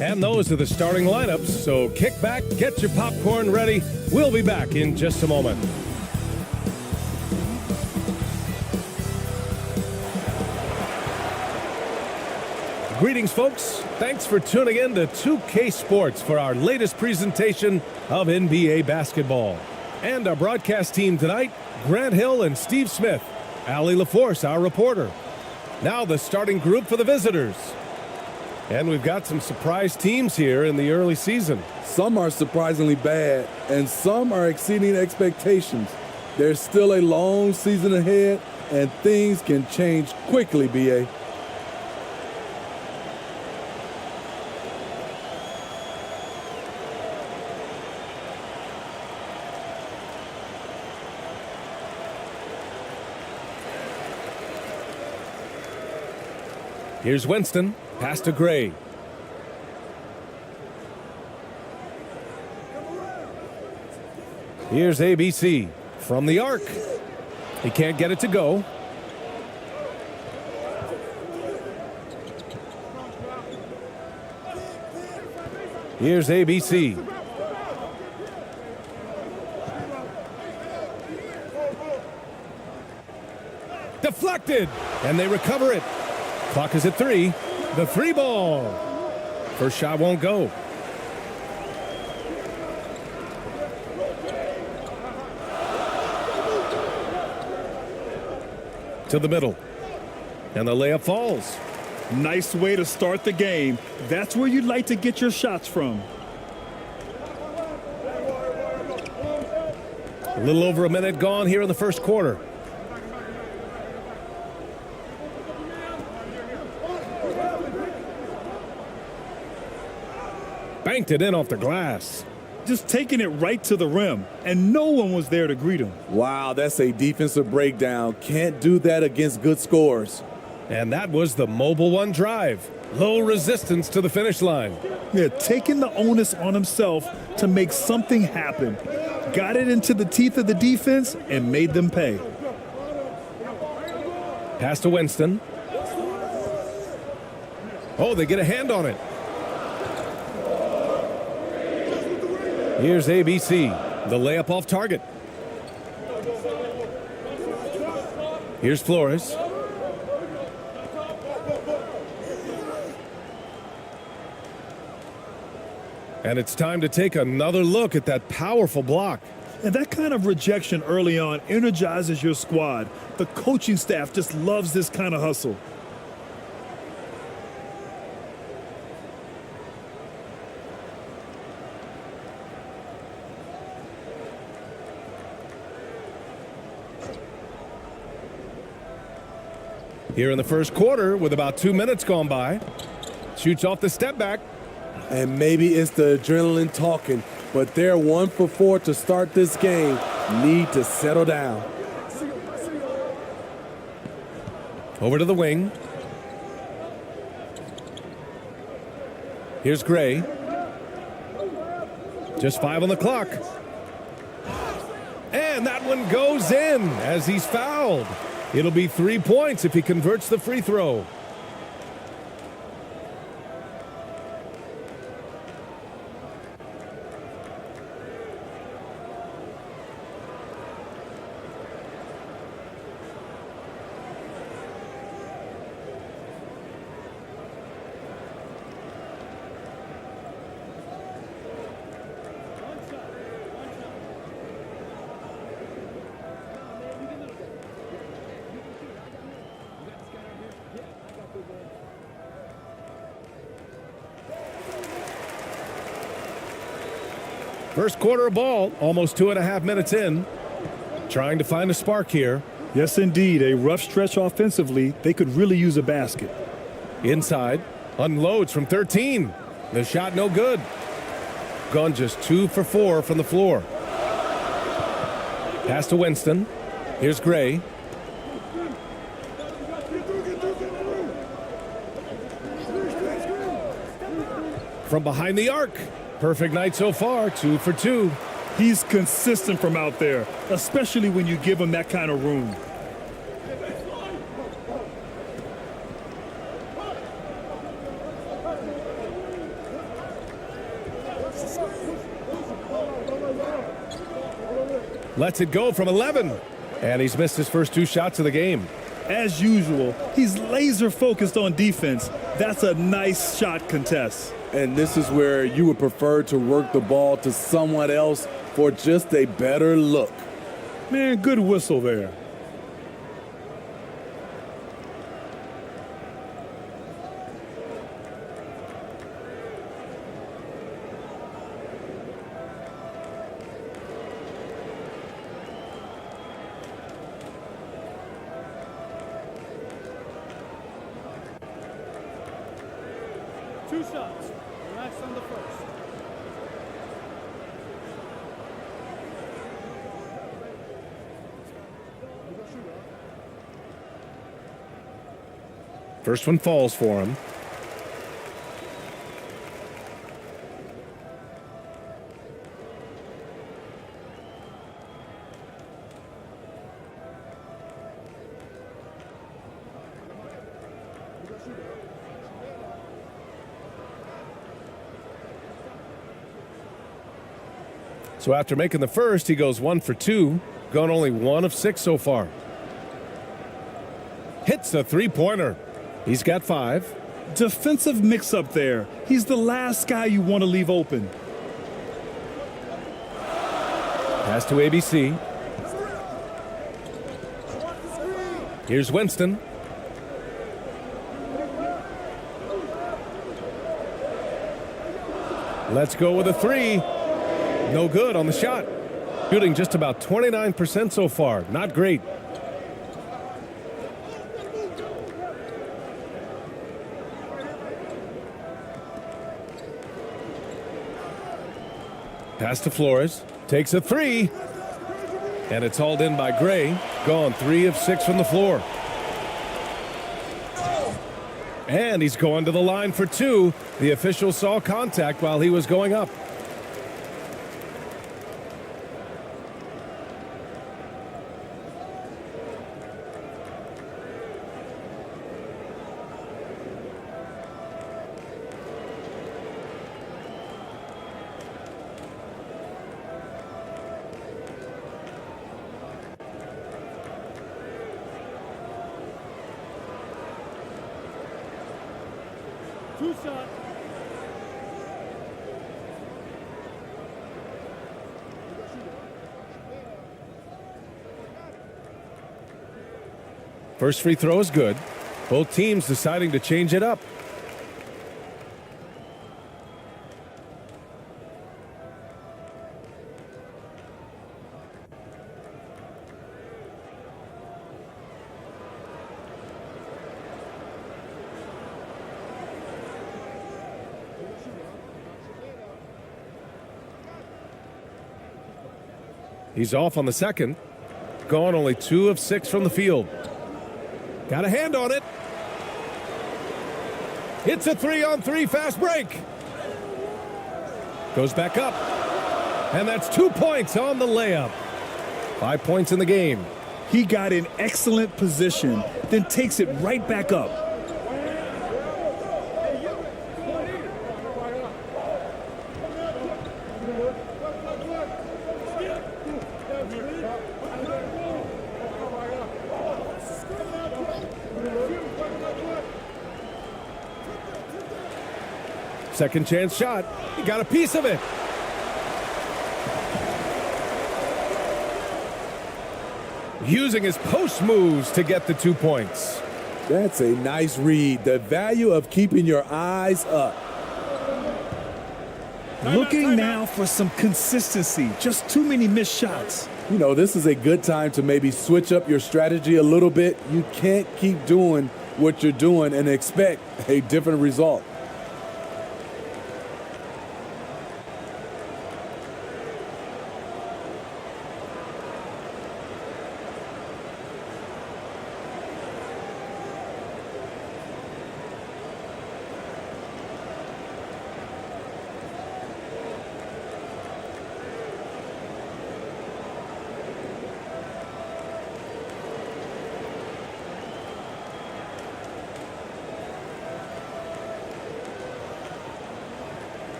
And those are the starting lineups, so kick back, get your popcorn ready. We'll be back in just a moment. Greetings, folks. Thanks for tuning in to 2K Sports for our latest presentation of NBA basketball. And our broadcast team tonight, Grant Hill and Steve Smith. Allie LaForce, our reporter. Now the starting group for the visitors. And we've got some surprise teams here in the early season. Some are surprisingly bad, and some are exceeding expectations. There's still a long season ahead, and things can change quickly, B.A. Here's Winston, pass to Gray. Here's ABC from the arc. He can't get it to go. Here's ABC. Deflected, and they recover it. Clock is at 3. The 3 ball. First shot won't go. To the middle. And the layup falls. Nice way to start the game. That's where you'd like to get your shots from. A little over a minute gone here in the first quarter. Banked it in off the glass. Just taking it right to the rim, and no one was there to greet him. Wow, that's a defensive breakdown. Can't do that against good scores. And that was the Mobile One drive. Low resistance to the finish line. Yeah, taking the onus on himself to make something happen. Got it into the teeth of the defense and made them pay. Pass to Winston. Oh, they get a hand on it. Here's ABC, the layup off target. Here's Flores. And it's time to take another look at that powerful block. And that kind of rejection early on energizes your squad. The coaching staff just loves this kind of hustle. Here in the first quarter, with about 2 minutes gone by, shoots off the step back. And maybe it's the adrenaline talking, but they're 1 for 4 to start this game. Need to settle down. Over to the wing. Here's Gray. Just 5 on the clock. And that one goes in as he's fouled. It'll be 3 points if he converts the free throw. First quarter of ball, almost 2.5 minutes in. Trying to find a spark here. Yes, indeed. A rough stretch offensively. They could really use a basket. Inside. Unloads from 13. The shot no good. Gone just 2 for 4 from the floor. Pass to Winston. Here's Gray. From behind the arc. Perfect night so far, 2 for 2. He's consistent from out there, especially when you give him that kind of room. Lets it go from 11. And he's missed his first 2 shots of the game. As usual, he's laser focused on defense. That's a nice shot contest. And this is where you would prefer to work the ball to someone else for just a better look. Man, good whistle there. Two shots. Relax on the first. First one falls for him. So after making the first, he goes 1 for 2, gone only 1 of 6 so far. Hits a 3-pointer. He's got 5. Defensive mix-up there. He's the last guy you want to leave open. Pass to ABC. Here's Winston. Let's go with a 3. No good on the shot. Shooting just about 29% so far. Not great. Pass to Flores. Takes a 3. And it's hauled in by Gray. Gone 3 of 6 from the floor. And he's going to the line for 2. The official saw contact while he was going up. Two shots. First free throw is good. Both teams deciding to change it up. He's off on the second. Gone only 2 of 6 from the field. Got a hand on it. It's a 3-on-3 fast break. Goes back up. And that's 2 points on the layup. 5 points in the game. He got in excellent position, then takes it right back up. Second chance shot. He got a piece of it. Using his post moves to get the 2 points. That's a nice read. The value of keeping your eyes up. Looking now for some consistency. Just too many missed shots. You know, this is a good time to maybe switch up your strategy a little bit. You can't keep doing what you're doing and expect a different result.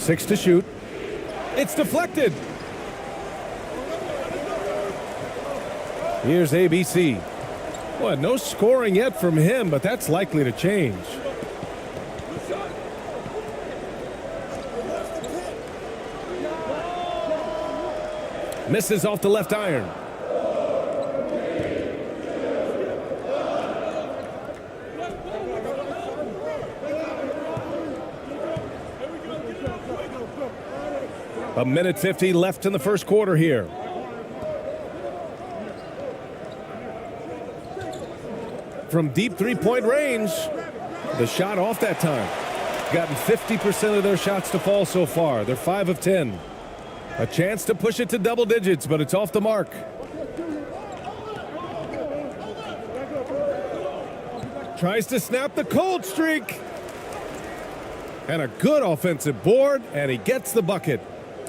6 to shoot. It's deflected. Here's ABC. Well, no scoring yet from him, but that's likely to change. Misses off the left iron. A minute 50 left in the first quarter here. From deep three-point range, the shot off that time. Gotten 50% of their shots to fall so far. They're 5 of 10. A chance to push it to double digits, but it's off the mark. Tries to snap the cold streak. And a good offensive board, and he gets the bucket.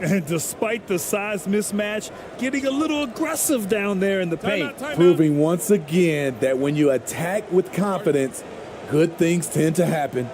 And despite the size mismatch, getting a little aggressive down there in the paint. Proving once again that when you attack with confidence, good things tend to happen.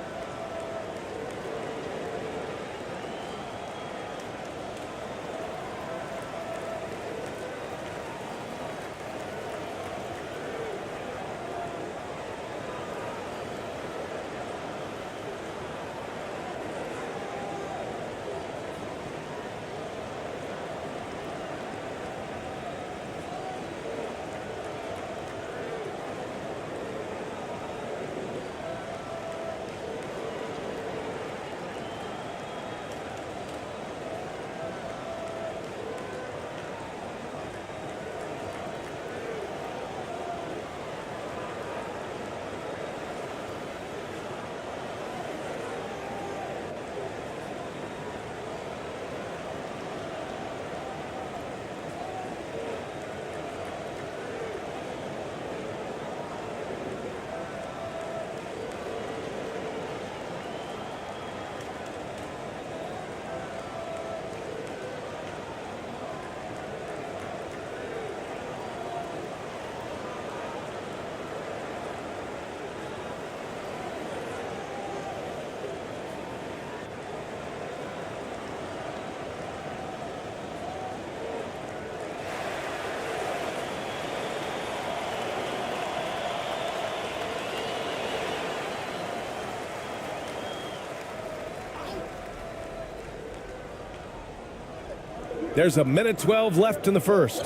There's a minute 12 left in the first.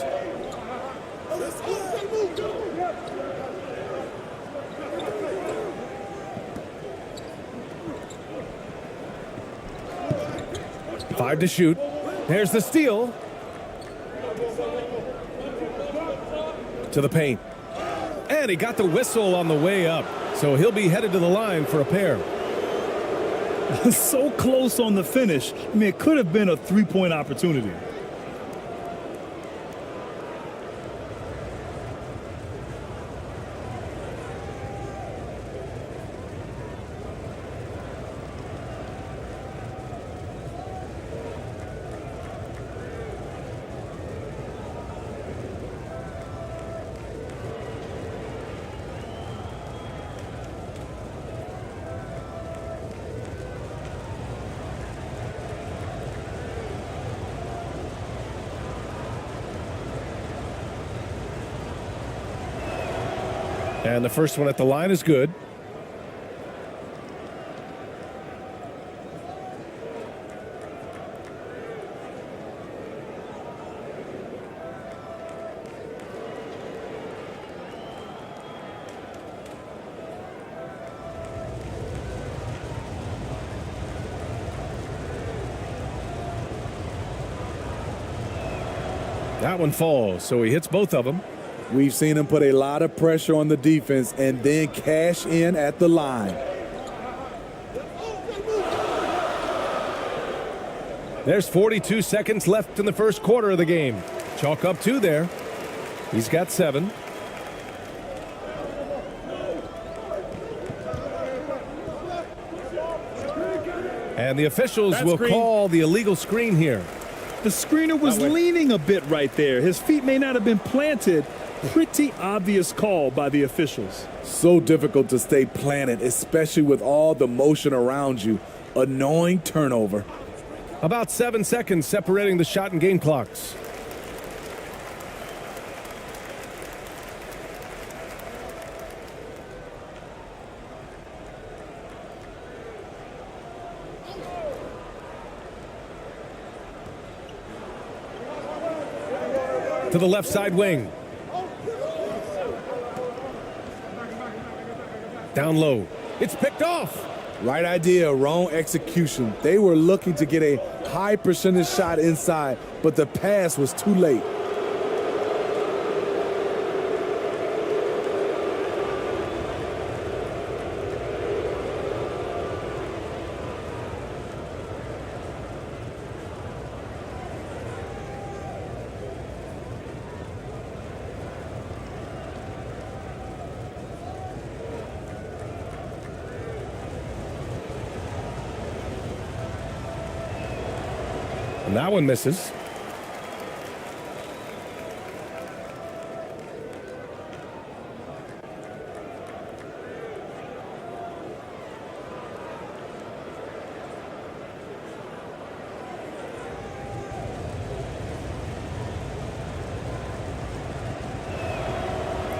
Five to shoot. There's the steal. To the paint. And he got the whistle on the way up. So he'll be headed to the line for a pair. So close on the finish. I mean, it could have been a three-point opportunity. And the first one at the line is good. That one falls, so he hits both of them. We've seen him put a lot of pressure on the defense and then cash in at the line. There's 42 seconds left in the first quarter of the game. Chalk up 2 there. He's got 7. And the officials will call the illegal screen here. The screener was leaning a bit right there. His feet may not have been planted. Pretty obvious call by the officials. So difficult to stay planted, especially with all the motion around you. Annoying turnover. About 7 seconds separating the shot and game clocks. To the left side wing. Down low. It's picked off. Right idea, wrong execution. They were looking to get a high percentage shot inside, but the pass was too late. And that one misses.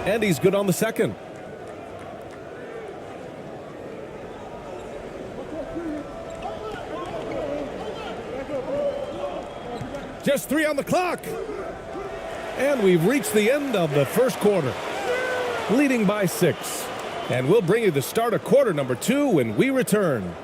And he's good on the second. Just 3 on the clock. And we've reached the end of the first quarter, leading by 6. And we'll bring you the start of quarter number 2 when we return.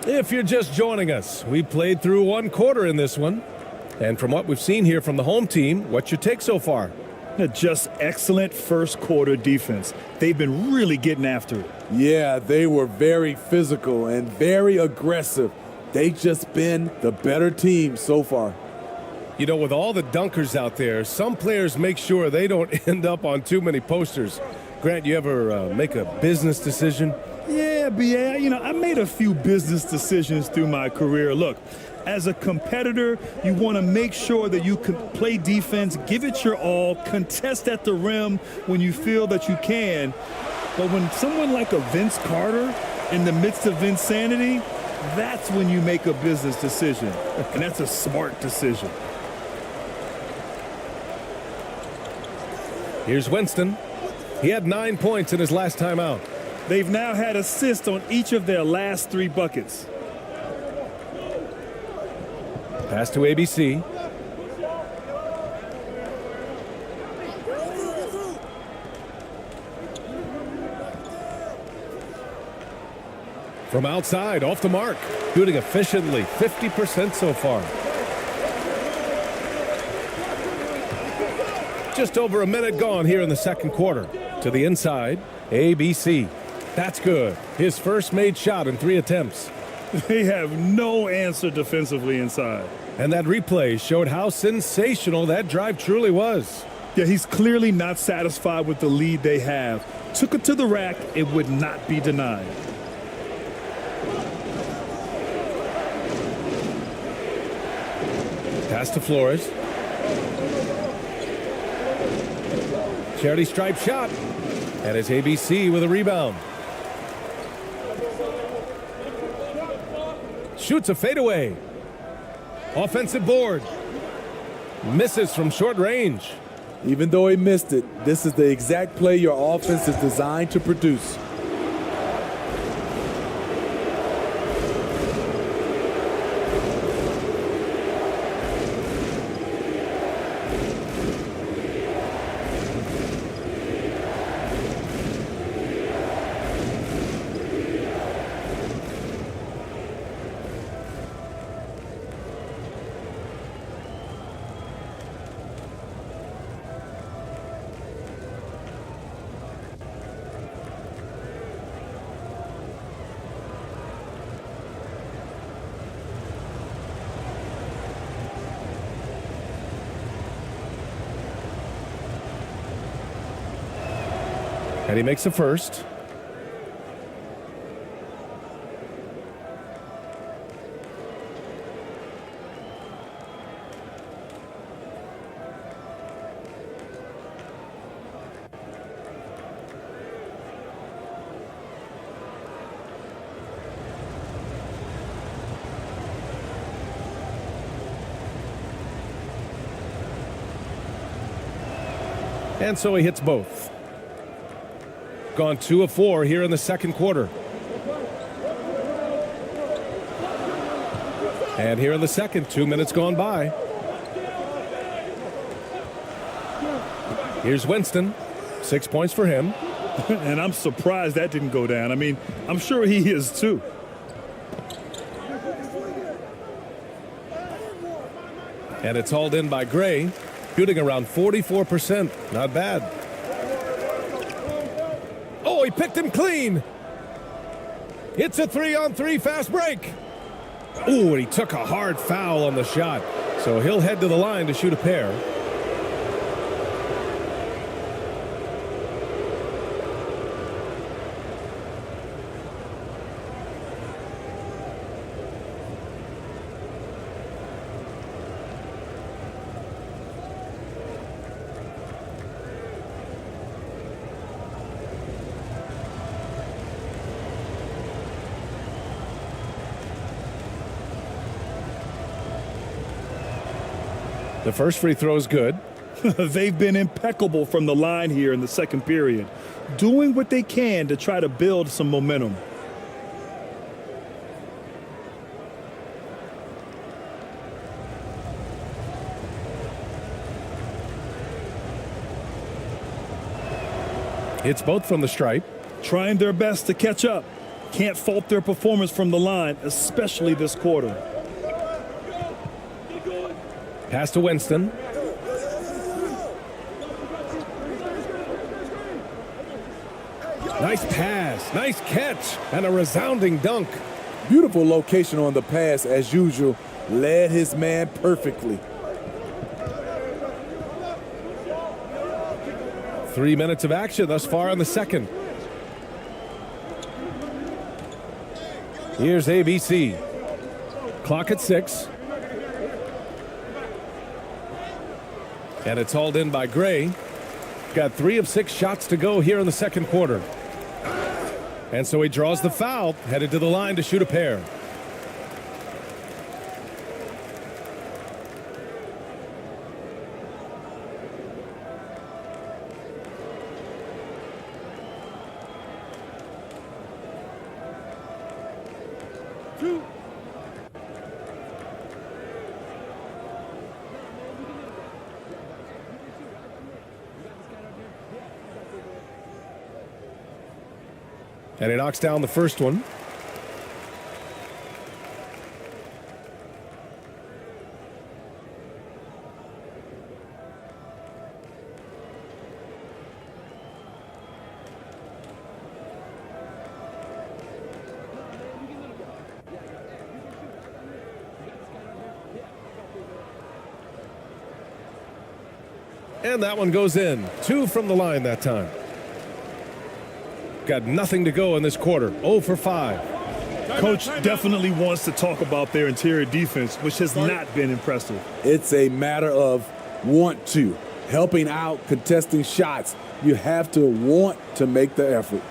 If you're just joining us, we played through 1 quarter in this one. And from what we've seen here from the home team, what's your take so far? Just excellent first quarter defense. They've been really getting after it. Yeah, they were very physical and very aggressive. They've just been the better team so far. You know, with all the dunkers out there, some players make sure they don't end up on too many posters. Grant, you ever make a business decision? Yeah, BA, I made a few business decisions through my career. Look, as a competitor, you want to make sure that you can play defense, give it your all, contest at the rim when you feel that you can. But when someone like a Vince Carter in the midst of insanity, that's when you make a business decision. And that's a smart decision. Here's Winston. He had 9 points in his last time out. They've now had assists on each of their last 3 buckets. Pass to ABC. From outside, off the mark. Shooting efficiently, 50% so far. Just over a minute gone here in the second quarter. To the inside, ABC. That's good. His first made shot in 3 attempts. They have no answer defensively inside. And that replay showed how sensational that drive truly was. Yeah, he's clearly not satisfied with the lead they have. Took it to the rack, it would not be denied. Pass to Flores. Charity stripe shot. And it's ABC with a rebound. Shoots a fadeaway. Offensive board. Misses from short range. Even though he missed it, this is the exact play your offense is designed to produce. And he makes the first. And so he hits both. Gone 2 of 4 here in the second quarter. And here in the second, 2 minutes gone by. Here's Winston. 6 points for him. And I'm surprised that didn't go down. I mean, I'm sure he is too. And it's hauled in by Gray. Shooting around 44%. Not bad. Oh, he picked him clean. It's a 3-on-3 fast break. Oh, and he took a hard foul on the shot. So he'll head to the line to shoot a pair. The first free throw is good. They've been impeccable from the line here in the second period, doing what they can to try to build some momentum. Hits both from the stripe. Trying their best to catch up. Can't fault their performance from the line, especially this quarter. Pass to Winston. Nice pass, nice catch, and a resounding dunk. Beautiful location on the pass as usual. Led his man perfectly. 3 minutes of action thus far in the second. Here's ABC. Clock at 6. And it's hauled in by Gray. Got 3 of 6 shots to go here in the second quarter. And so he draws the foul, headed to the line to shoot a pair. And he knocks down the first one. And that one goes in. 2 from the line that time. Got nothing to go in this quarter. 0 for 5. Coach definitely wants to talk about their interior defense, which has not been impressive. It's a matter of want to. Helping out, contesting shots. You have to want to make the effort.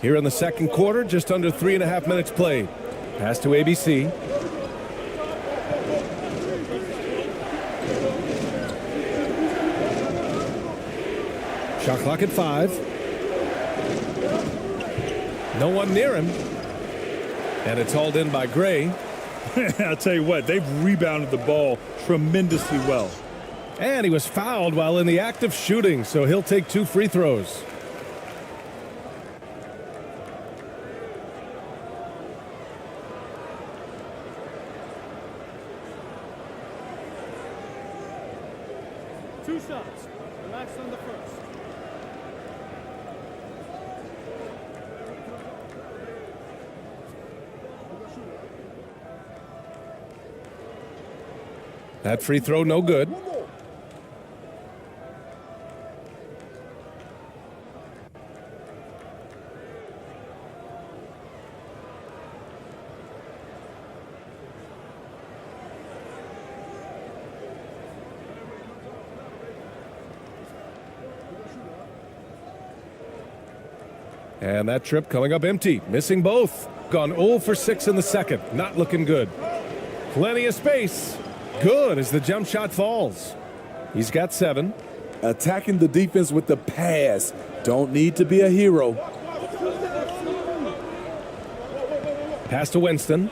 Here in the second quarter, just under 3.5 minutes played. Pass to ABC. Shot clock at 5. No one near him. And it's hauled in by Gray. I'll tell you what, they've rebounded the ball tremendously well. And he was fouled while in the act of shooting, so he'll take 2 free throws. Two shots. Relax on the first. That free throw no good. And that trip coming up empty, missing both. Gone 0 for 6 in the second, not looking good. Plenty of space. Good as the jump shot falls. He's got 7. Attacking the defense with the pass. Don't need to be a hero. Pass to Winston.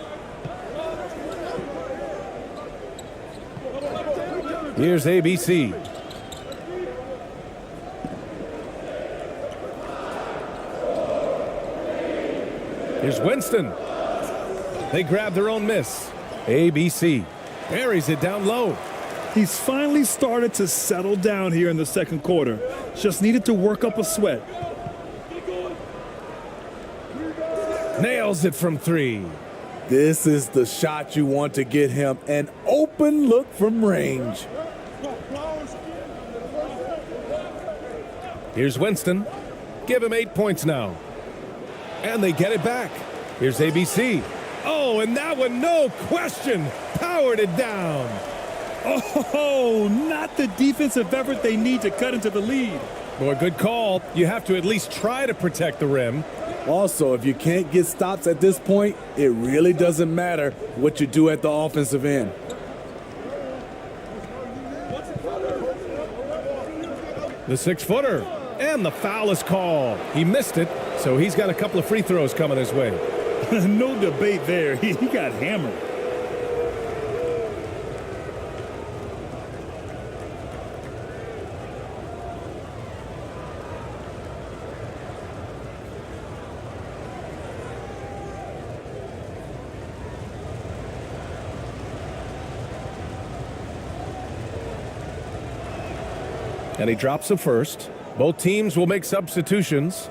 Here's ABC. Here's Winston. They grab their own miss. ABC buries it down low. He's finally started to settle down here in the second quarter. Just needed to work up a sweat. Nails it from 3. This is the shot you want to get him. An open look from range. Here's Winston. Give him 8 points now. And they get it back. Here's ABC. Oh, and that one, no question, powered it down. Oh, not the defensive effort they need to cut into the lead. Boy, good call. You have to at least try to protect the rim. Also, if you can't get stops at this point, it really doesn't matter what you do at the offensive end. The 6-footer. And the foul is called. He missed it, so he's got a couple of free throws coming his way. No debate there. He got hammered. And he drops the first. Both teams will make substitutions.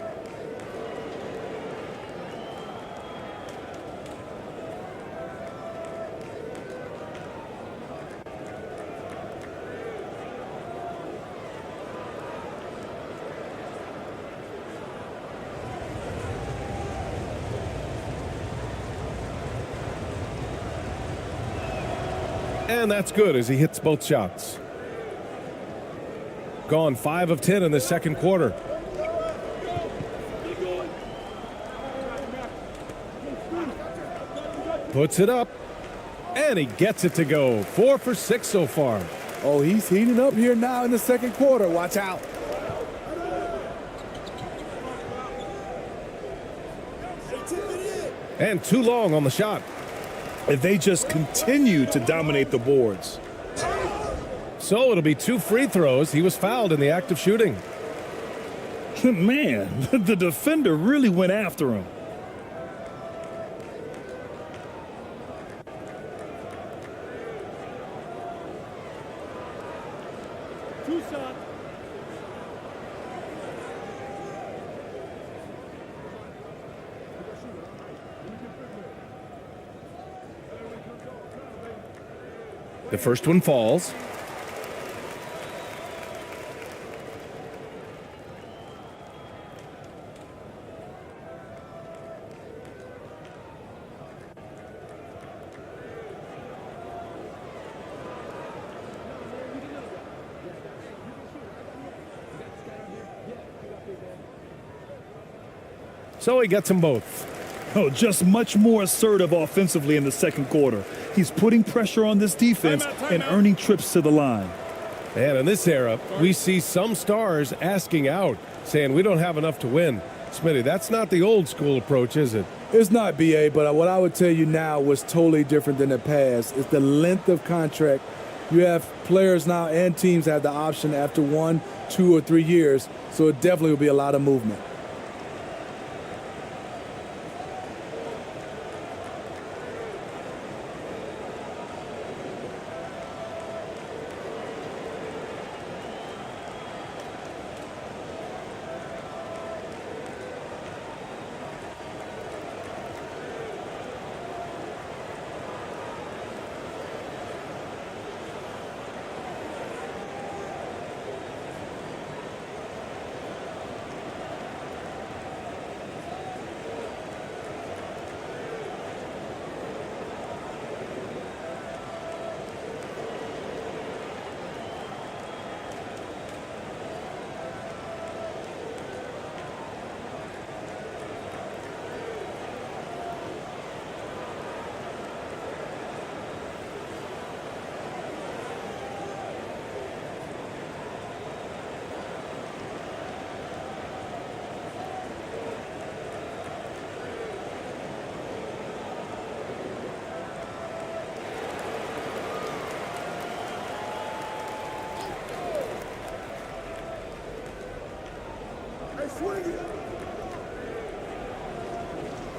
And that's good as he hits both shots. Gone 5 of 10 in the second quarter. Puts it up. And he gets it to go. 4 for 6 so far. Oh, he's heating up here now in the second quarter. Watch out. And too long on the shot. They just continue to dominate the boards. So it'll be 2 free throws. He was fouled in the act of shooting. Man, the defender really went after him. Two shots. The first one falls. So he gets them both. Oh, just much more assertive offensively in the second quarter. He's putting pressure on this defense and earning trips to the line. And in this era, we see some stars asking out, saying we don't have enough to win. Smitty, that's not the old school approach, is it? It's not, BA, but what I would tell you now was totally different than the past. It's the length of contract. You have players now and teams have the option after 1, 2, or 3 years, so it definitely will be a lot of movement.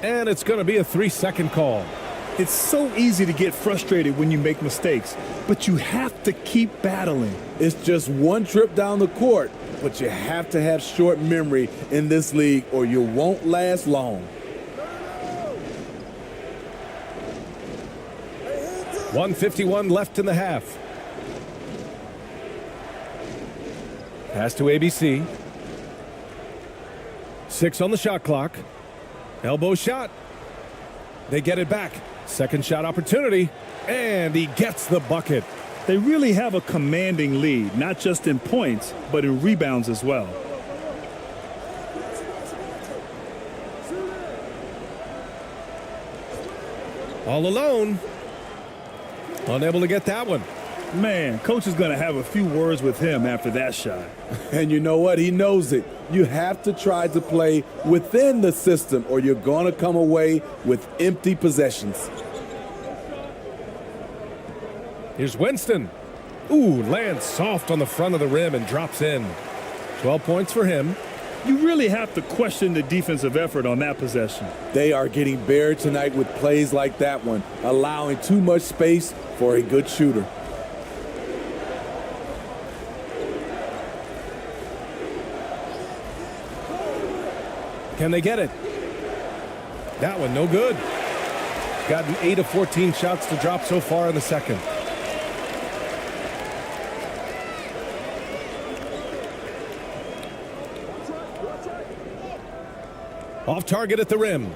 And it's going to be a 3-second call. It's so easy to get frustrated when you make mistakes, but you have to keep battling. It's just one trip down the court, but you have to have short memory in this league or you won't last long. 1:51 left in the half. Pass to ABC. 6 on the shot clock. Elbow shot. They get it back. Second shot opportunity. And he gets the bucket. They really have a commanding lead, not just in points, but in rebounds as well. All alone. Unable to get that one. Man, coach is going to have a few words with him after that shot. And you know what? He knows it. You have to try to play within the system or you're going to come away with empty possessions. Here's Winston. Ooh, lands soft on the front of the rim and drops in. 12 points for him. You really have to question the defensive effort on that possession. They are getting buried tonight with plays like that one, allowing too much space for a good shooter. Can they get it? That one, no good. Gotten 8 of 14 shots to drop so far in the second. Off target at the rim.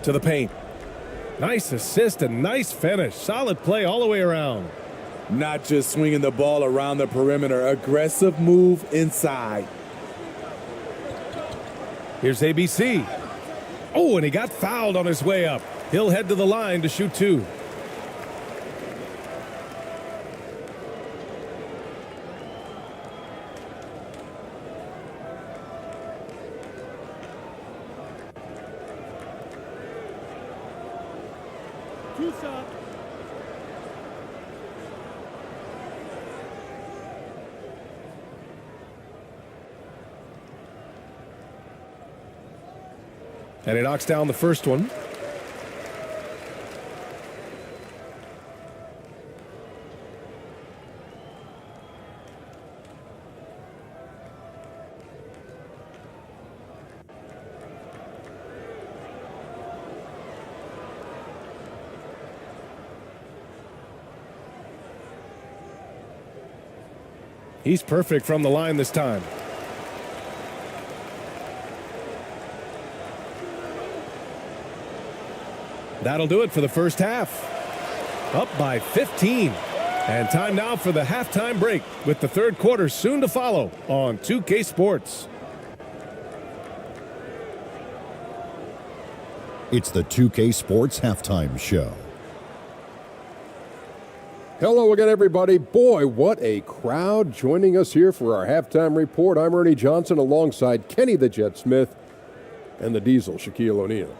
To the paint. Nice assist and nice finish. Solid play all the way around. Not just swinging the ball around the perimeter, aggressive move inside. Here's ABC. Oh, and he got fouled on his way up. He'll head to the line to shoot 2. Two shots. And he knocks down the first one. He's perfect from the line this time. That'll do it for the first half. Up by 15. And time now for the halftime break, with the third quarter soon to follow on 2K Sports. It's the 2K Sports Halftime Show. Hello again, everybody. Boy, what a crowd joining us here for our halftime report. I'm Ernie Johnson alongside Kenny the Jet Smith and the Diesel, Shaquille O'Neal.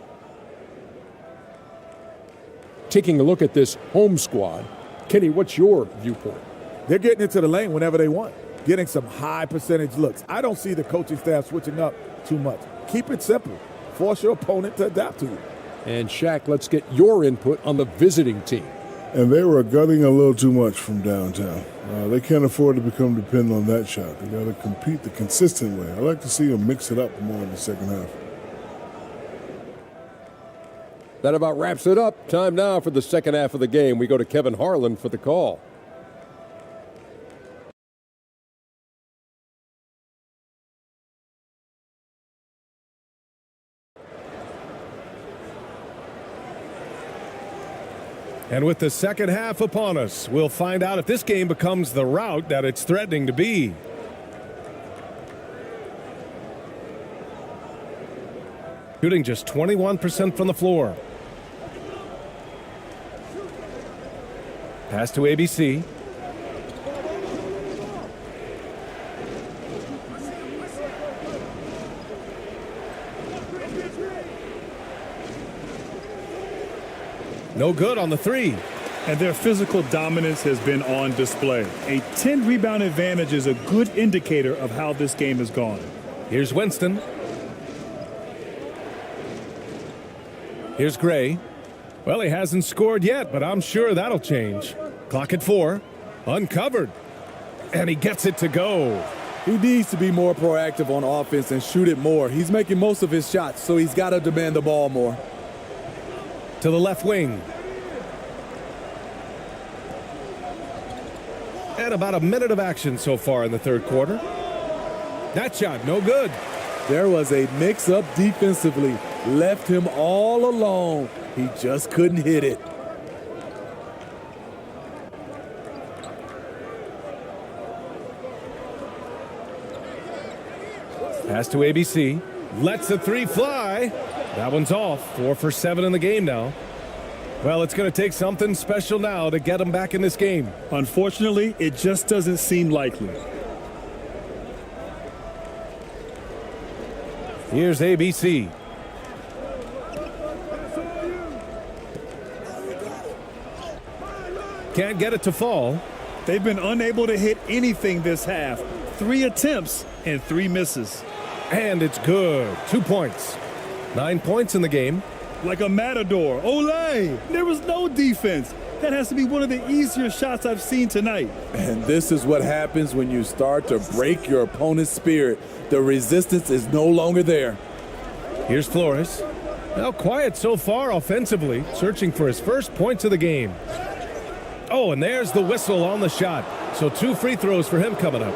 Taking a look at this home squad, Kenny, what's your viewpoint? They're getting into the lane whenever they want, getting some high percentage looks. I don't see the coaching staff switching up too much. Keep it simple. Force your opponent to adapt to it. And Shaq, let's get your input on the visiting team. And they were gutting a little too much from downtown. They can't afford to become dependent on that shot. They got to compete the consistent way. I like to see them mix it up more in the second half. That about wraps it up. Time now for the second half of the game. We go to Kevin Harlan for the call. And with the second half upon us, we'll find out if this game becomes the rout that it's threatening to be. Shooting just 21% from the floor. Pass to ABC. No good on the three. And their physical dominance has been on display. A 10-rebound advantage is a good indicator of how this game has gone. Here's Winston. Here's Gray. Well, he hasn't scored yet, but I'm sure that'll change. Clock at 4. Uncovered. And he gets it to go. He needs to be more proactive on offense and shoot it more. He's making most of his shots, so he's got to demand the ball more. To the left wing. And about a minute of action so far in the third quarter. That shot, no good. There was a mix-up defensively. Left him all alone. He just couldn't hit it. Pass to ABC. Lets the three fly. That one's off. 4 for 7 in the game now. Well, it's going to take something special now to get him back in this game. Unfortunately, it just doesn't seem likely. Here's ABC. Can't get it to fall. They've been unable to hit anything this half. 3 attempts and 3 misses. And it's good. 2 points. 9 points in the game. Like a matador. Olay! There was no defense. That has to be one of the easier shots I've seen tonight. And this is what happens when you start to break your opponent's spirit. The resistance is no longer there. Here's Flores. Now quiet so far offensively, searching for his first points of the game. Oh, and there's the whistle on the shot. So 2 free throws for him coming up.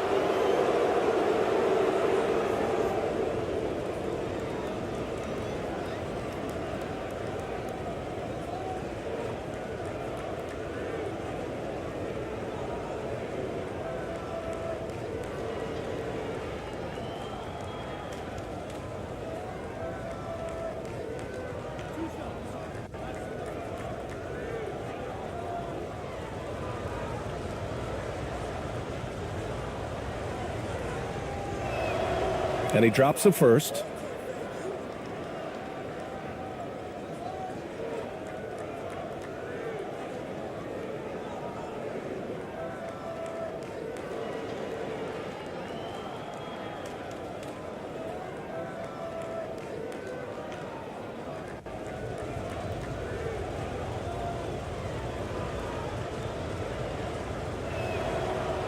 And he drops the first.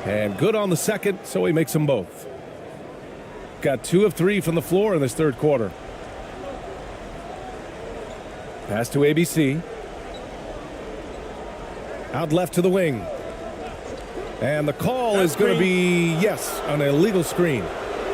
And good on the second, so he makes them both. Got 2 of 3 from the floor in this third quarter. Pass to ABC. Out left to the wing. And the call is going to be, yes, an illegal screen.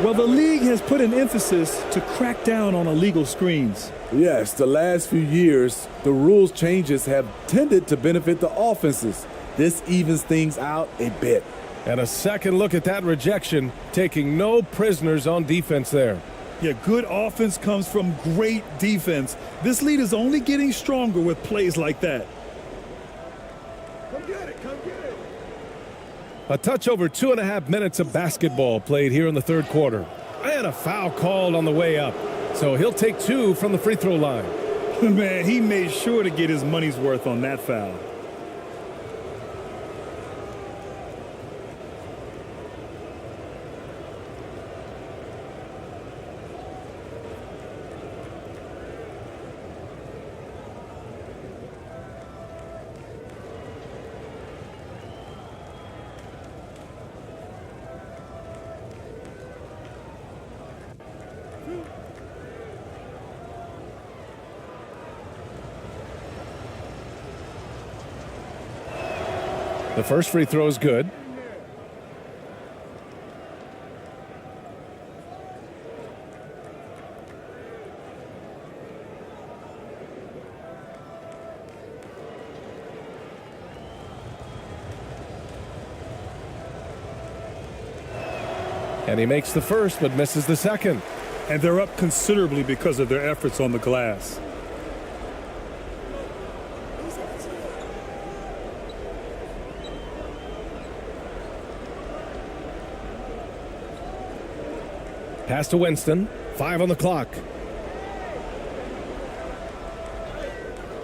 Well, the league has put an emphasis to crack down on illegal screens. Yes, the last few years, the rules changes have tended to benefit the offenses. This evens things out a bit. And a second look at that rejection, taking no prisoners on defense there. Yeah, good offense comes from great defense. This lead is only getting stronger with plays like that. Come get it, come get it. A touch over 2.5 minutes of basketball played here in the third quarter. And a foul called on the way up. So he'll take 2 from the free throw line. Man, he made sure to get his money's worth on that foul. The first free throw is good. And he makes the first, but misses the second. And they're up considerably because of their efforts on the glass. Pass to Winston. 5 on the clock.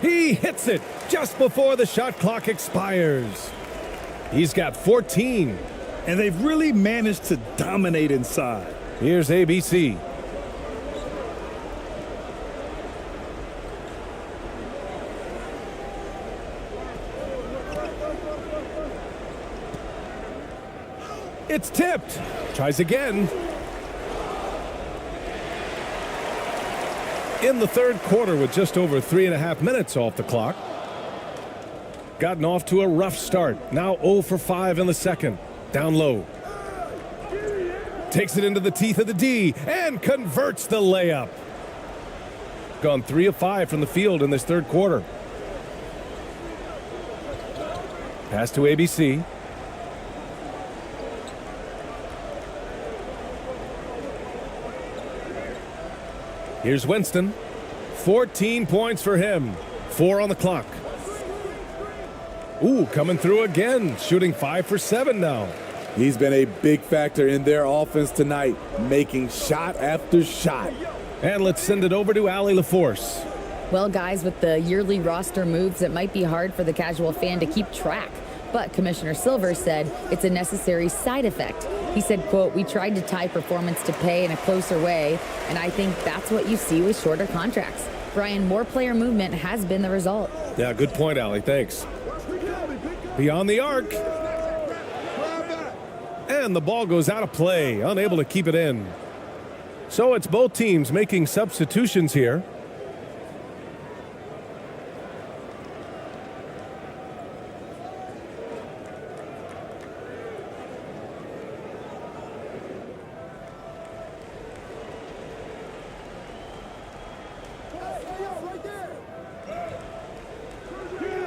He hits it just before the shot clock expires. He's got 14. And they've really managed to dominate inside. Here's ABC. It's tipped. Tries again. In the third quarter with just over 3.5 minutes off the clock. Gotten off to a rough start. Now 0 for 5 in the second. Down low. Takes it into the teeth of the D and converts the layup. Gone 3 of 5 from the field in this third quarter. Pass to ABC. Here's Winston. 14 points for him. 4 on the clock. Ooh, coming through again. Shooting 5 for 7 now. He's been a big factor in their offense tonight, making shot after shot. And let's send it over to Allie LaForce. Well, guys, with the yearly roster moves, it might be hard for the casual fan to keep track. But Commissioner Silver said it's a necessary side effect. He said, quote, "We tried to tie performance to pay in a closer way, and I think that's what you see with shorter contracts." Brian, more player movement has been the result. Yeah, good point, Allie. Thanks. Beyond the arc. And the ball goes out of play, unable to keep it in. So it's both teams making substitutions here.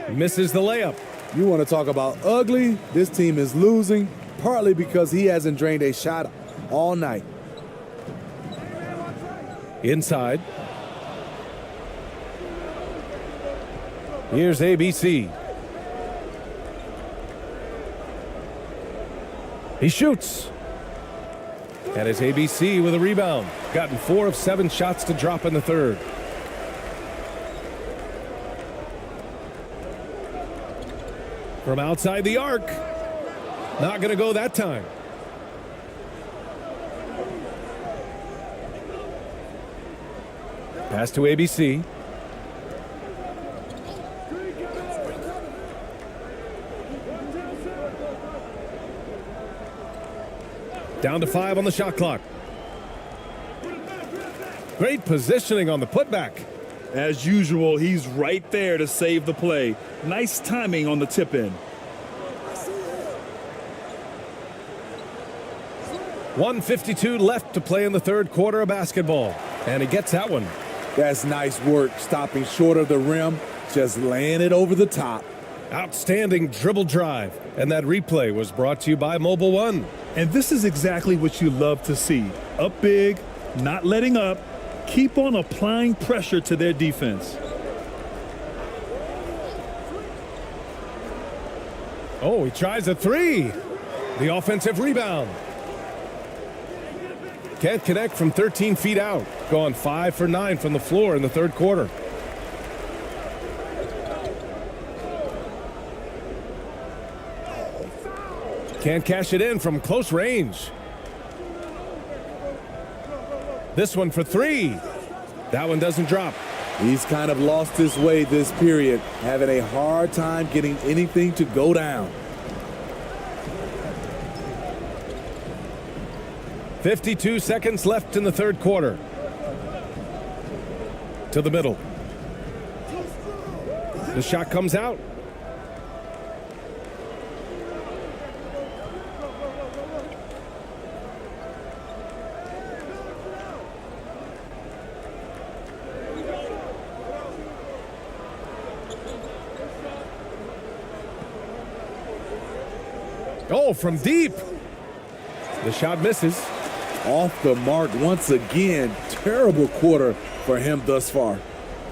Misses the layup. You want to talk about ugly? This team is losing, partly because he hasn't drained a shot all night. Inside. Here's ABC. He shoots. And it's ABC with a rebound. Gotten 4 of 7 shots to drop in the third. From outside the arc. Not going to go that time. Pass to ABC. Down to 5 on the shot clock. Great positioning on the putback. As usual, he's right there to save the play. Nice timing on the tip-in. 1:52 left to play in the third quarter of basketball. And he gets that one. That's nice work, stopping short of the rim, just laying it over the top. Outstanding dribble drive. And that replay was brought to you by Mobile One. And this is exactly what you love to see. Up big, not letting up. Keep on applying pressure to their defense. Oh, he tries a three. The offensive rebound. Can't connect from 13 feet out. Gone 5 for 9 from the floor in the third quarter. Can't cash it in from close range. This one for three. That one doesn't drop. He's kind of lost his way this period, having a hard time getting anything to go down. 52 seconds left in the third quarter. To the middle. The shot comes out. Oh, from deep. The shot misses. Off the mark once again. Terrible quarter for him thus far.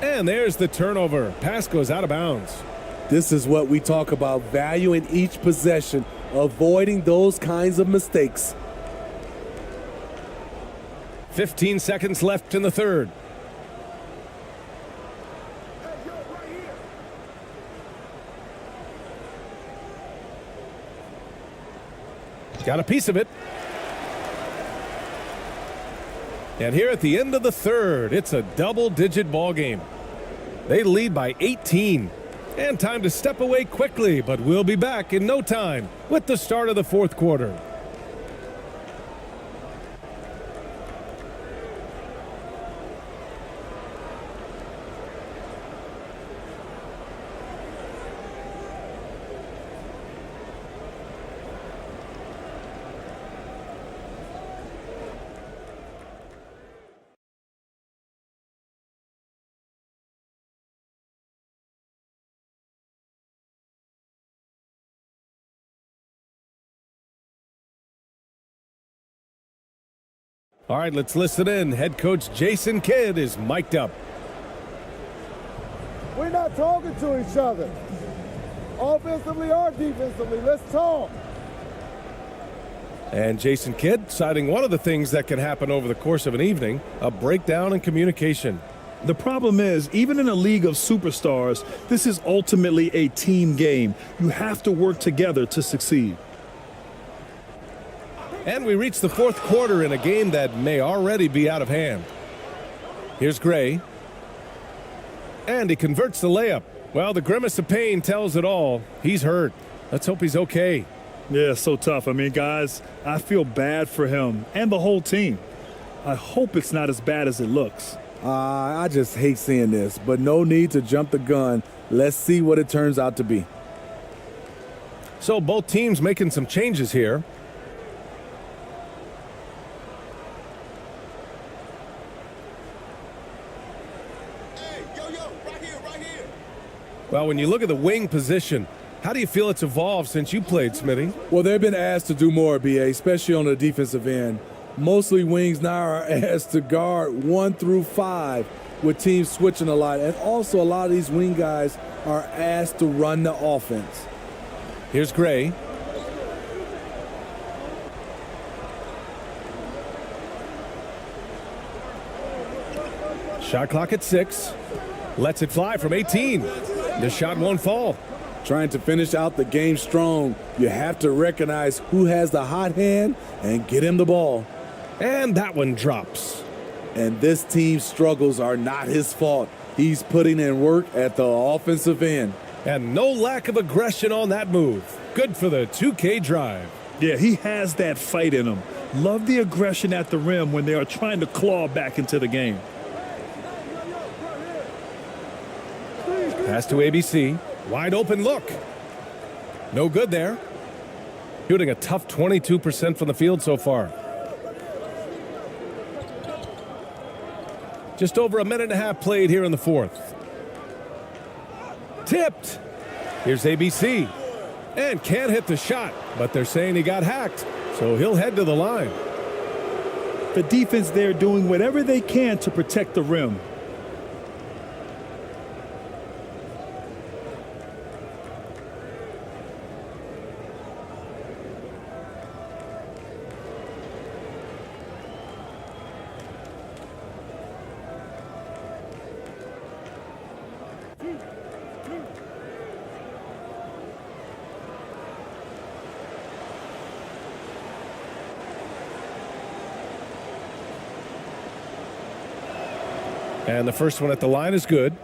And there's the turnover. Pass goes out of bounds. This is what we talk about, value in each possession, avoiding those kinds of mistakes. 15 seconds left in the third. Got a piece of it. And here at the end of the third, it's a double-digit ball game. They lead by 18. And time to step away quickly, but we'll be back in no time with the start of the fourth quarter. All right, let's listen in. Head coach Jason Kidd is mic'd up. We're not talking to each other, offensively or defensively. Let's talk. And Jason Kidd citing one of the things that can happen over the course of an evening, a breakdown in communication. The problem is, even in a league of superstars, this is ultimately a team game. You have to work together to succeed. And we reach the fourth quarter in a game that may already be out of hand. Here's Gray. And he converts the layup. Well, the grimace of pain tells it all. He's hurt. Let's hope he's okay. Yeah, so tough. I mean, guys, I feel bad for him and the whole team. I hope it's not as bad as it looks. I just hate seeing this, but no need to jump the gun. Let's see what it turns out to be. So both teams making some changes here. Well, when you look at the wing position, how do you feel it's evolved since you played, Smitty? Well, they've been asked to do more, BA, especially on the defensive end. Mostly wings now are asked to guard 1 through 5 with teams switching a lot. And also a lot of these wing guys are asked to run the offense. Here's Gray. Shot clock at 6. Lets it fly from 18. The shot won't fall. Trying to finish out the game strong, you have to recognize who has the hot hand and get him the ball. And that one drops. And this team's struggles are not his fault. He's putting in work at the offensive end. And no lack of aggression on that move. Good for the 2K drive. Yeah, he has that fight in him. Love the aggression at the rim when they are trying to claw back into the game. Pass to ABC. Wide open look. No good there. Shooting a tough 22% from the field so far. Just over a minute and a half played here in the fourth. Tipped. Here's ABC. And can't hit the shot, but they're saying he got hacked, so he'll head to the line. The defense there doing whatever they can to protect the rim. And the first one at the line is good.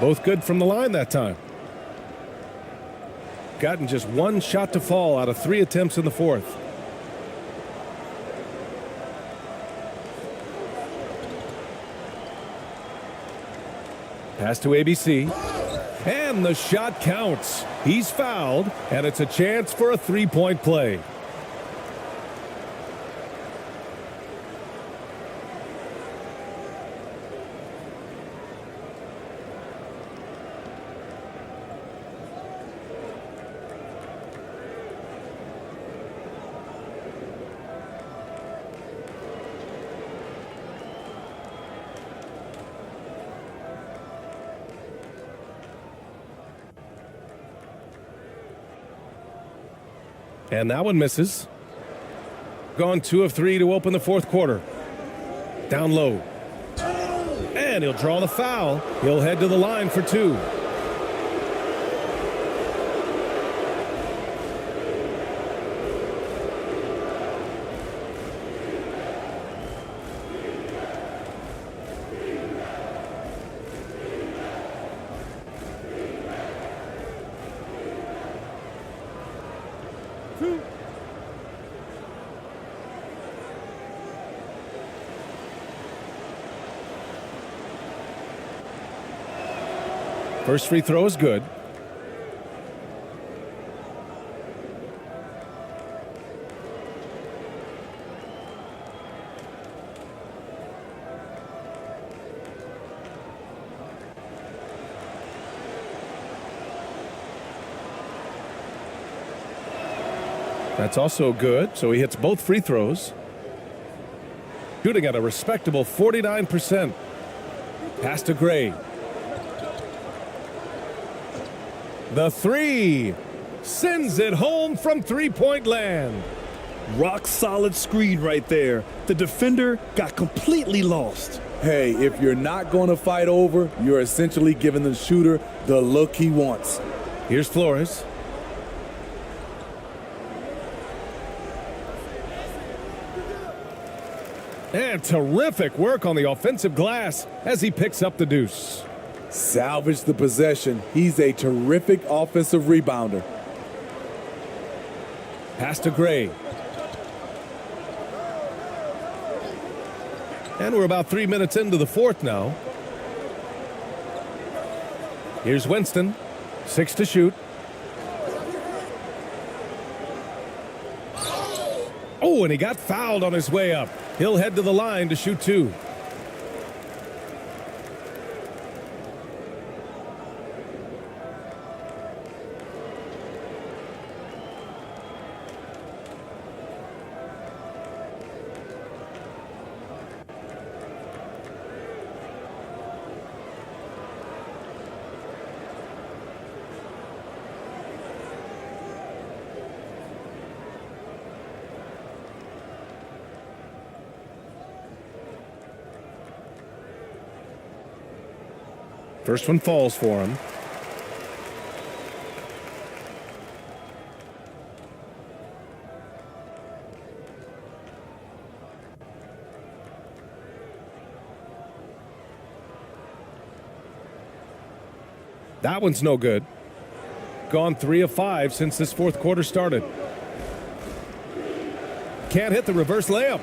Both good from the line that time. Gotten just one shot to fall out of 3 attempts in the fourth. Pass to ABC. And the shot counts. He's fouled, and it's a chance for a three-point play. And that one misses. Gone 2 of 3 to open the fourth quarter. Down low. And he'll draw the foul. He'll head to the line for 2. First free throw is good. That's also good, so he hits both free throws. Shooting at a respectable 49%. Pass to Gray. The three sends it home from three-point land. Rock solid screen right there. The defender got completely lost. Hey, if you're not going to fight over, you're essentially giving the shooter the look he wants. Here's Flores. And terrific work on the offensive glass as he picks up the deuce. Salvage the possession. He's a terrific offensive rebounder. Pass to Gray. And we're about 3 minutes into the fourth now. Here's Winston. 6 to shoot. Oh, and he got fouled on his way up. He'll head to the line to shoot 2. First one falls for him. That one's no good. Gone 3 of 5 since this fourth quarter started. Can't hit the reverse layup.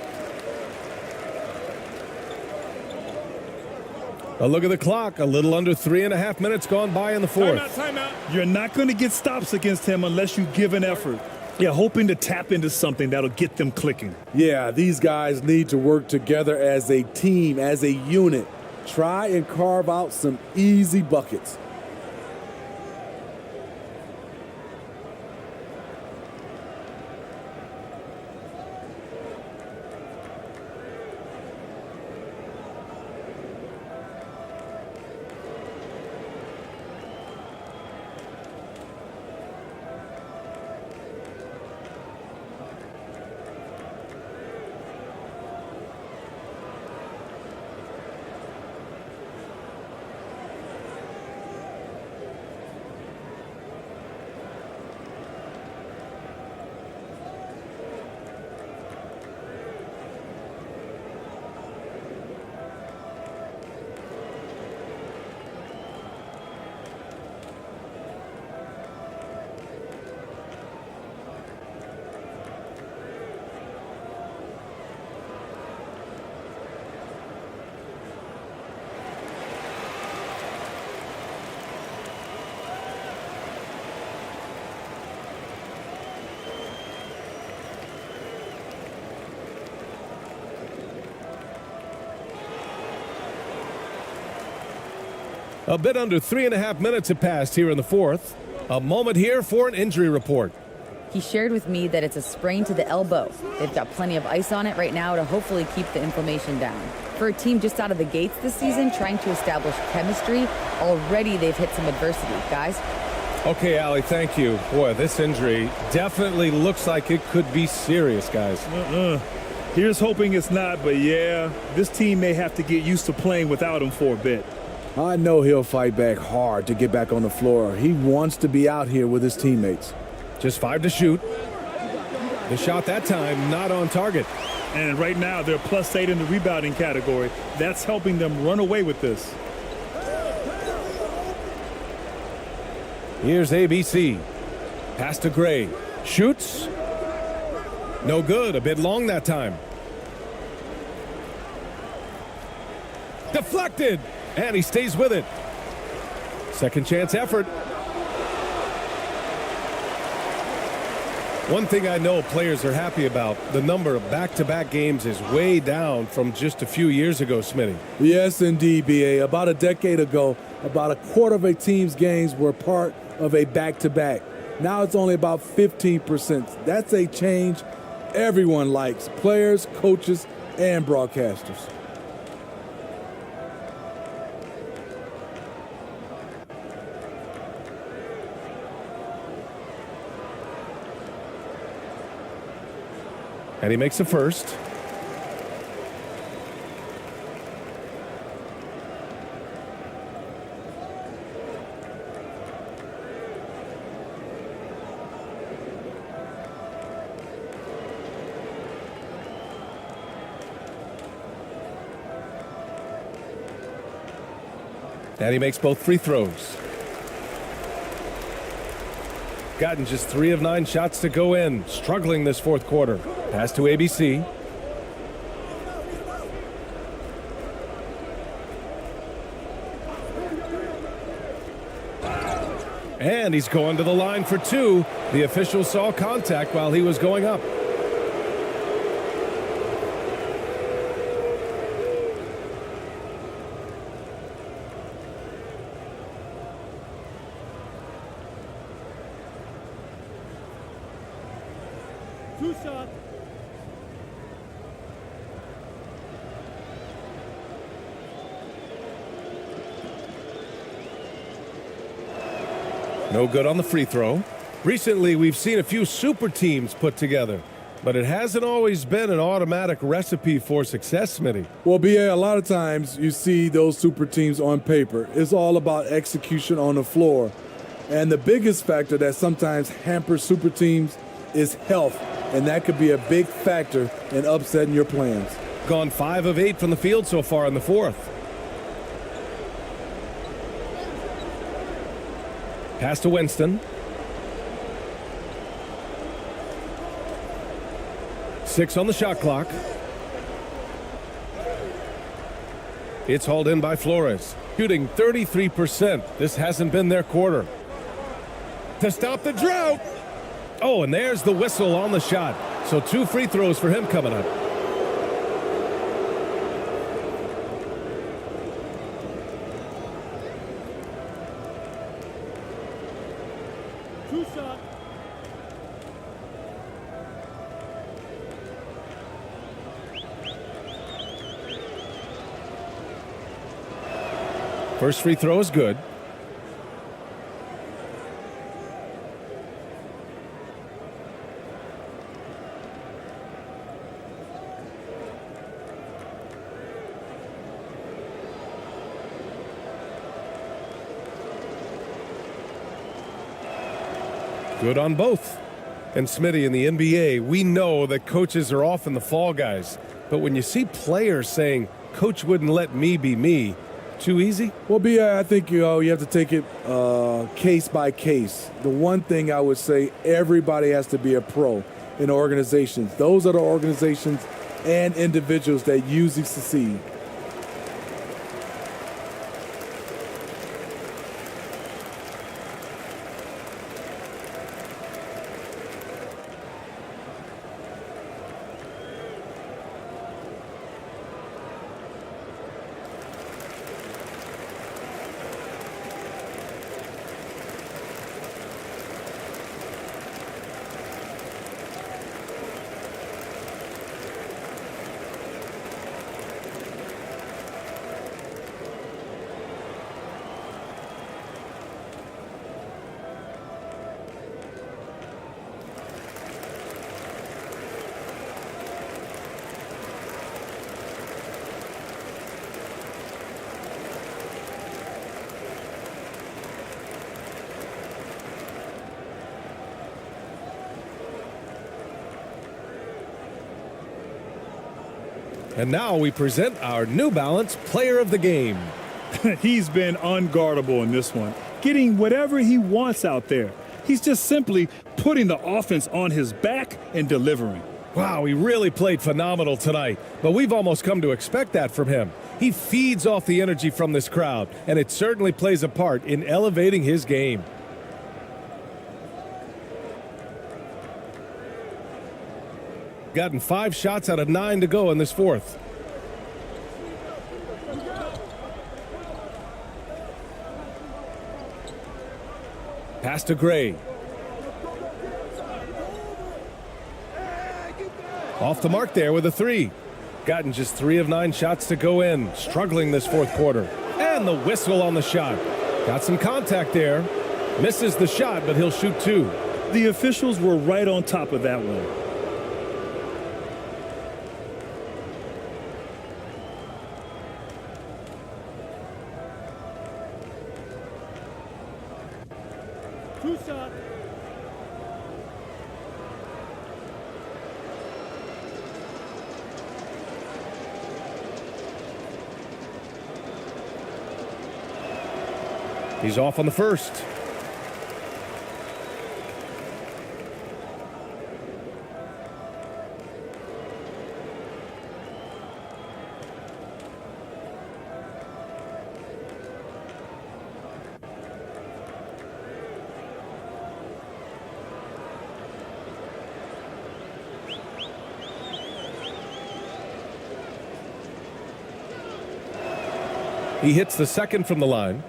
A look at the clock. A little under 3.5 minutes gone by in the fourth. Timeout. You're not going to get stops against him unless you give an effort. Yeah, hoping to tap into something that'll get them clicking. Yeah, these guys need to work together as a team, as a unit. Try and carve out some easy buckets. A bit under 3.5 minutes have passed here in the fourth. A moment here for an injury report. He shared with me that it's a sprain to the elbow. They've got plenty of ice on it right now to hopefully keep the inflammation down. For a team just out of the gates this season, trying to establish chemistry, already they've hit some adversity. Guys? Okay, Allie, thank you. Boy, this injury definitely looks like it could be serious, guys. Here's hoping it's not, but yeah, this team may have to get used to playing without him for a bit. I know he'll fight back hard to get back on the floor. He wants to be out here with his teammates. Just 5 to shoot. The shot that time not on target. And right now they're +8 in the rebounding category. That's helping them run away with this. Here's ABC. Pass to Gray. Shoots. No good. A bit long that time. Deflected. And he stays with it. Second chance effort. One thing I know players are happy about, the number of back-to-back games is way down from just a few years ago, Smitty. Yes, indeed, B.A. About a decade ago, about a quarter of a team's games were part of a back-to-back. Now it's only about 15%. That's a change everyone likes, players, coaches, and broadcasters. And he makes the first. And he makes both free throws. Gotten just 3 of 9 shots to go in. Struggling this fourth quarter. Pass to ABC. And he's going to the line for 2. The official saw contact while he was going up. Two shots. No good on the free throw. Recently, we've seen a few super teams put together, but it hasn't always been an automatic recipe for success, Smitty. Well, B.A., a lot of times you see those super teams on paper. It's all about execution on the floor. And the biggest factor that sometimes hampers super teams is health, and that could be a big factor in upsetting your plans. Gone 5 of 8 from the field so far in the fourth. Pass to 6 on the shot clock. It's hauled in by Flores, shooting 33%. This hasn't been their quarter. To stop the drought. Oh, and there's the whistle on the shot. So 2 free throws for him coming up. Two shot. First free throw is good. Good on both. And Smitty, in the NBA, we know that coaches are often the fall guys. But when you see players saying, "Coach wouldn't let me be me," too easy? Well, I think you have to take it case by case. The one thing I would say, everybody has to be a pro in organizations. Those are the organizations and individuals that usually succeed. And now we present our New Balance Player of the Game. He's been unguardable in this one, getting whatever he wants out there. He's just simply putting the offense on his back and delivering. Wow, he really played phenomenal tonight, but we've almost come to expect that from him. He feeds off the energy from this crowd, and it certainly plays a part in elevating his game. Gotten 5 shots out of 9 to go in this fourth. Pass to Gray. Off the mark there with a 3. Gotten just 3 of 9 shots to go in. Struggling this fourth quarter. And the whistle on the shot. Got some contact there. Misses the shot, but he'll shoot 2. The officials were right on top of that one. Two shot. He's off on the first. He hits the second from the line.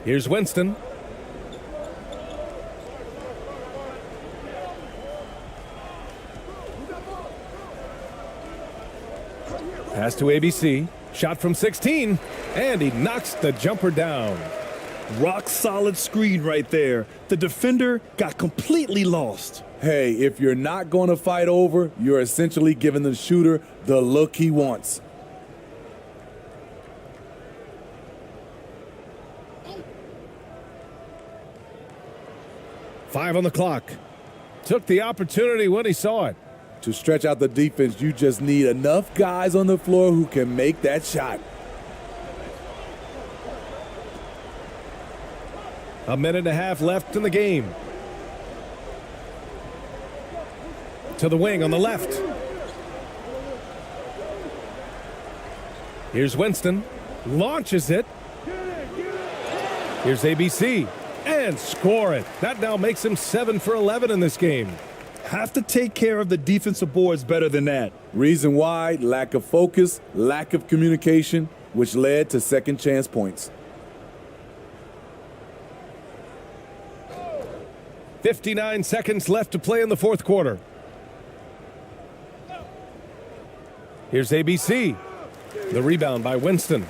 Here's Winston. Pass to ABC. Shot from 16. And he knocks the jumper down. Rock solid screen right there. The defender got completely lost. Hey, if you're not going to fight over, you're essentially giving the shooter the look he wants. Five on the clock. Took the opportunity when he saw it. To stretch out the defense, you just need enough guys on the floor who can make that shot. A minute and a half left in the game. To the wing on the left. Here's Winston. Launches it. Here's ABC. And score it. That now makes him 7 for 11 in this game. Have to take care of the defensive boards better than that. Reason why: lack of focus, lack of communication, which led to second chance points. 59 seconds left to play in the fourth quarter. Here's ABC. The rebound by Winston.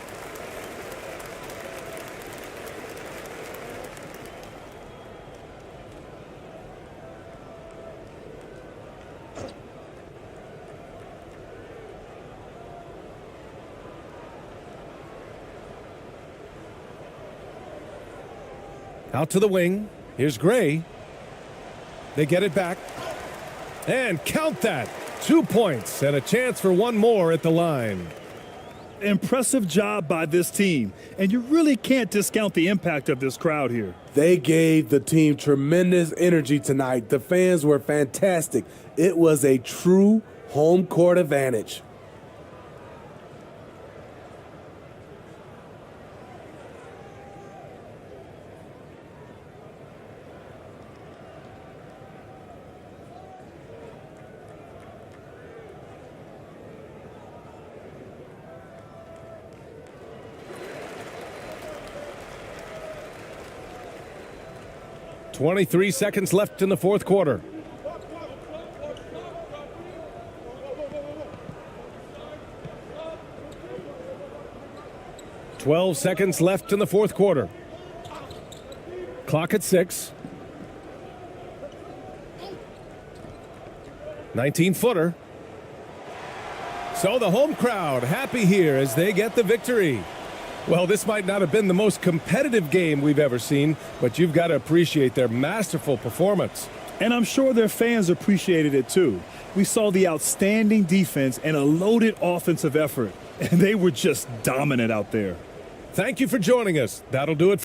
Out to the wing. Here's Gray. They get it back. And count that. 2 points and a chance for one more at the line. Impressive job by this team. And you really can't discount the impact of this crowd here. They gave the team tremendous energy tonight. The fans were fantastic. It was a true home court advantage. .23 seconds left in the fourth quarter. .12 seconds left in the fourth quarter. Clock at 6. 19-footer. So the home crowd happy here as they get the victory. Well, this might not have been the most competitive game we've ever seen, but you've got to appreciate their masterful performance. And I'm sure their fans appreciated it too. We saw the outstanding defense and a loaded offensive effort, and they were just dominant out there. Thank you for joining us. That'll do it.